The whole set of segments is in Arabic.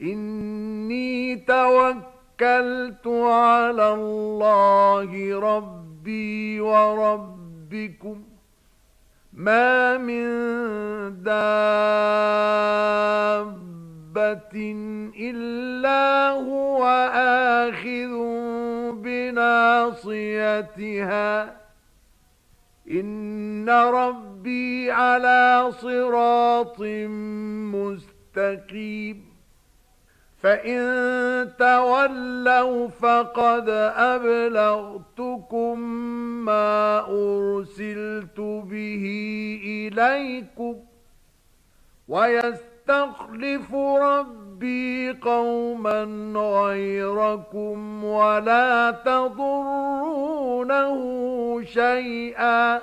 إني توكلت على الله ربي وربكم ما من دابة إلا هو آخذ بناصيتها إن ربي على صراط مستقيم فإن تولوا فقد أبلغتكم ما أرسلت به إليكم ويستخلف ربي قوما غيركم ولا تضرونه شيئا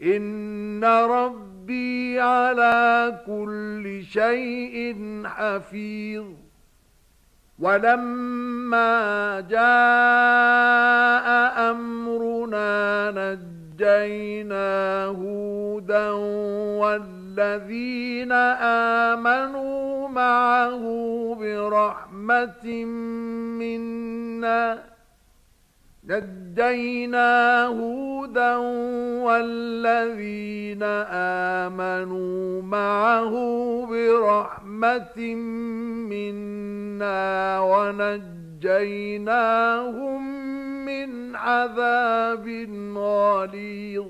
إن ربي على كل شيء حفيظ ولما جاء أمرنا نجينا هودا والذين آمنوا معه برحمة منا نجينا هودا والذين آمنوا معه برحمة منا ونجيناهم من عذاب غليظ